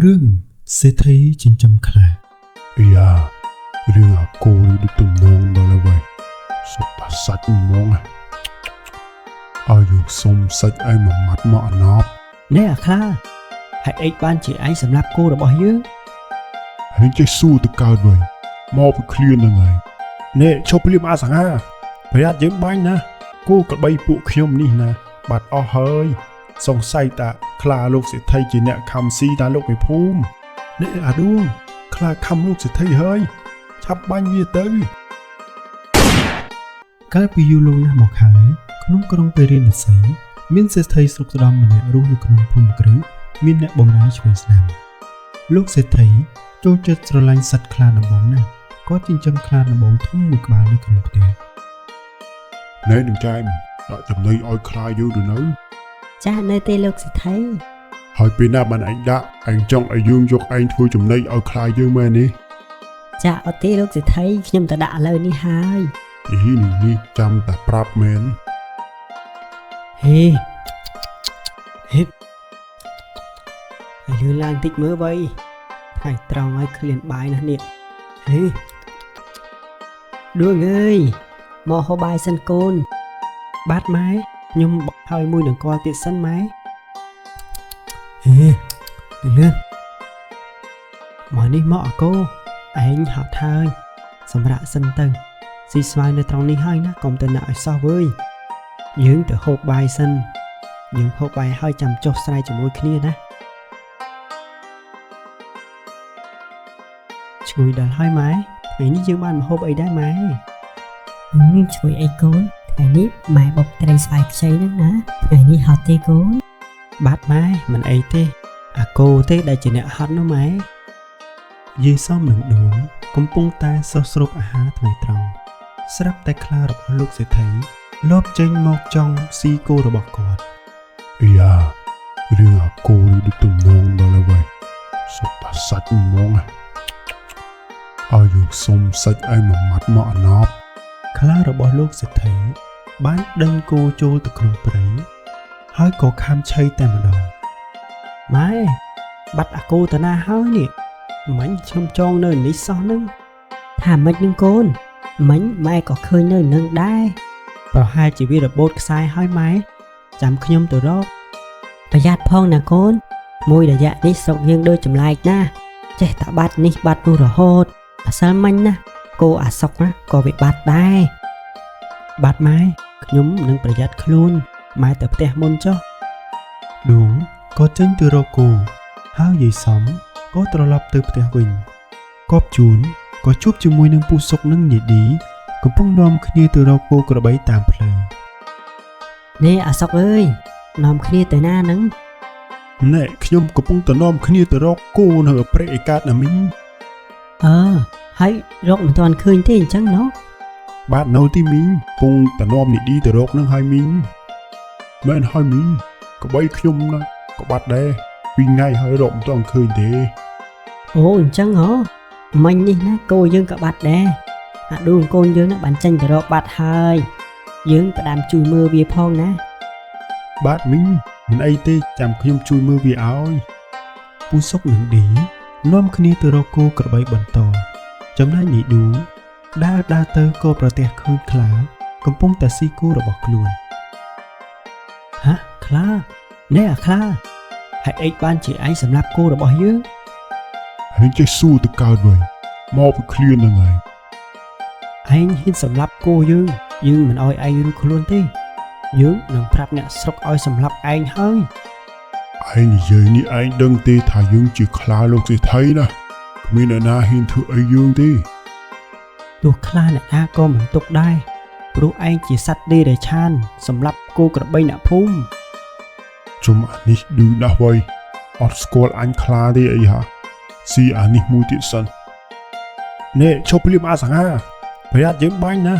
រឿងសេដ្ឋីចិញ្ចឹមខ្លាយ៉ារឿងអាគោនេះដូចទំនងដល់ហើយសុទ្ធតែសាច់ហ្មងឲ្យយើងសុំសាច់ឯងមួយម៉ាត់មកអណប់នេះអាខ្លាហេតុអីបានជាឯងសម្លាប់គោរបស់យើងហើយចេះស៊ូទៅកើតវិញមកពីឃ្លានហ្នឹងហើយនេះឈប់ភ្លាមអាសង្ហាប្រយ័ត្នយើងបាញ់ណាគោក្របីពួកខ្ញុំនេះណាបាត់អស់ហើយសង្ស័យតាខ្លាលោកសេដ្ឋីជាអ្នកខំស៊ីតាលោកមេភូមិនេះអាដួងខ្លាខំលោកសេដ្ឋីហើយឆាប់បាញ់វាទៅកាលពីយូរលង់ណាស់មកហើយក្នុងក្រុងពេរិនសីមានសេដ្ឋីស្រុកស្ដំម្នាក់រស់នៅក្នុងភូមិគ្រឹះមានអ្នកបម្រើឆ្វេងស្ដាំលោកសេដ្ឋីចូលចិត្តស្រឡាញ់សត្វខ្លាដំបងណាស់គាត់ចិញ្ចឹមខ្លាដំបងធំមួយក្បាលនៅក្នុងផ្ទះណែនឹងចែមដាក់ចំណីឲ្យខ្លាយើងទៅនៅចាស់នៅទេលោកសេដ្ឋីហើយពេលណាបានឯងដាក់ឯងចង់ឲ្យយើងយកឯងធ្វើចំណីឲ្យខ្លាយើងមែនទេចាស់អត់ទេលោកសេដ្ឋីខ្ញុំទៅដាក់ឥឡូវនេះហើយនេះចាំតែប្រាប់មែនហេឲ្យលឿនឡើងតិចមើលបីថ្ងៃត្រង់ឲ្យឃ្លានបាយណាស់នេះហេដួងអើយមកហូបបាយសិនកូនបាទម៉ែខ្ញុំបកហើយមួយនឹងគាល់ទៀតសិនម៉ែហេលឿនមកនេះមកអកូឯងហត់ហើយសម្រាប់សិនទៅស៊ីស្វាយនៅត្រង់នេះហើយណាកុំទៅណាឲ្យសោះវើយយើងទៅហូបបាយសិនយើងហូបបាយហើយចាំចុះស្រែជាមួយគ្នាណាឈ្ងុយដល់ហើយម៉ែថ្ងៃនេះយើងបានមកហូបអីដែរម៉ែជួយអីកូនថ្ងៃនេះម៉ែបុកត្រីស្វាយខ្ចីហ្នឹងណាថ្ងៃនេះហត់ទេកូនបាទម៉ែមិនអីទេអាគោទេដែលជាអ្នកហត់នោះម៉ែយាយសំនឹងដួងកំពុងតែសោះស្រូបអាហារថ្ងៃត្រង់ស្រាប់តែខ្លារបស់លោកសេដ្ឋីលបចេញមកចង់ស៊ីគោរបស់គាត់យ៉ារឿងអាគោនេះដូចទំនងដល់ហើយសុទ្ធតែសាច់ហ្មងឲ្យយើងសុំសាច់ឯងមួយម៉ាត់មកអណប់ខ្លារបស់លោកសេដ្ឋីបានដេញគោចូលទៅក្នុងព្រៃហើយក៏ខាំឆៃតែម្ដងម៉ែបាត់អាគោតាណាហើយនេះមិញខ្ញុំចងនៅនេះសោះនឹងថាមិននឹងកូនមិញម៉ែក៏ឃើញនៅនឹងដែរប្រហែលជាវារបូតខ្សែហើយម៉ែចាំខ្ញុំទៅរកប្រយ័ត្នផងណាកូនមួយរយៈនេះស្រុកយើងដូចចម្លែកណាស់ចេះតែបាត់នេះបាត់នោះរហូតអាសិលមិញណាគោអាសុកណាក៏វាបាត់ដែរបាត់ម៉ែខ្ញុំនឹងប្រយ័ត្នខ្លួនម៉ែទៅផ្ទះមុនចុះដួងក៏ចេញទៅរកគោហើយយាយសំក៏ត្រឡប់ទៅផ្ទះវិញកបជួនក៏ជួបជាមួយនឹងពូសុកនិងយាយឌីកំពុងនាំគ្នាទៅរកគោក្របីតាមផ្លូវនេះអាសុកអើយនាំគ្នាទៅណាហ្នឹងណែខ្ញុំកំពុងទៅនាំគ្នាទៅរកគោនៅព្រៃឯកាតណាមីងហើយរកមិនទាន់ឃើញទេអញ្ចឹងណោះបាទនៅទីមីងពងទៅនាំនីឌីទៅរកនឹងហើយមីងមែនហើយមីងក្បីខ្ញុំណាក៏បាត់ដែរពីថ្ងៃហើយរកមិនទាន់ឃើញទេអូអញ្ចឹងហ៎មិញនេះណាគោយើងក៏បាត់ដែរអាដួងកូនយើងណាបានចេញទៅរកបាត់ហើយយើងផ្ដាំជួយមើលវាផងណាបាទមីងមិនអីទេចាំខ្ញុំជួយមើលវាឲ្យពូសុកនិងឌីនាំគ្នាទៅរកគោក្របីបន្តចំណែកនាយឌូដើរទៅក៏ប្រទះឃើញខ្លាកំពុងតែស៊ីគោរបស់ខ្លួនហាខ្លានេះអាខ្លាហេតុអីបានជាឯងសម្លាប់គោរបស់យើងហើយចេះស៊ូទៅកើតវិញមកពីឃ្លានហ្នឹងហើយឯងហ៊ានសម្លាប់គោយើងមិនអោយឯងរួចខ្លួនទេយើងនឹងប្រាប់អ្នកស្រុកឲ្យសម្លាប់ឯងហើយឯងនិយាយនេះឯងដឹងទេថាយើងជាខ្លាលោកសេដ្ឋីណាគ្មានអ្នកណាហ៊ានធ្វើអីយើងទេទោះខ្លាអ្នកណាក៏មិនទុកដែរព្រោះឯងជាសត្វដេរឆានសម្លាប់គោក្របីអ្នកភូមិជុំអានេះឌឺណាស់វៃអត់ស្គាល់អញខ្លាទេអីហាស៊ីអានេះមួយទៀតសិននេះឈប់ភ្លាមអាសង្ហាប្រយ័ត្នយើងបាញ់ណា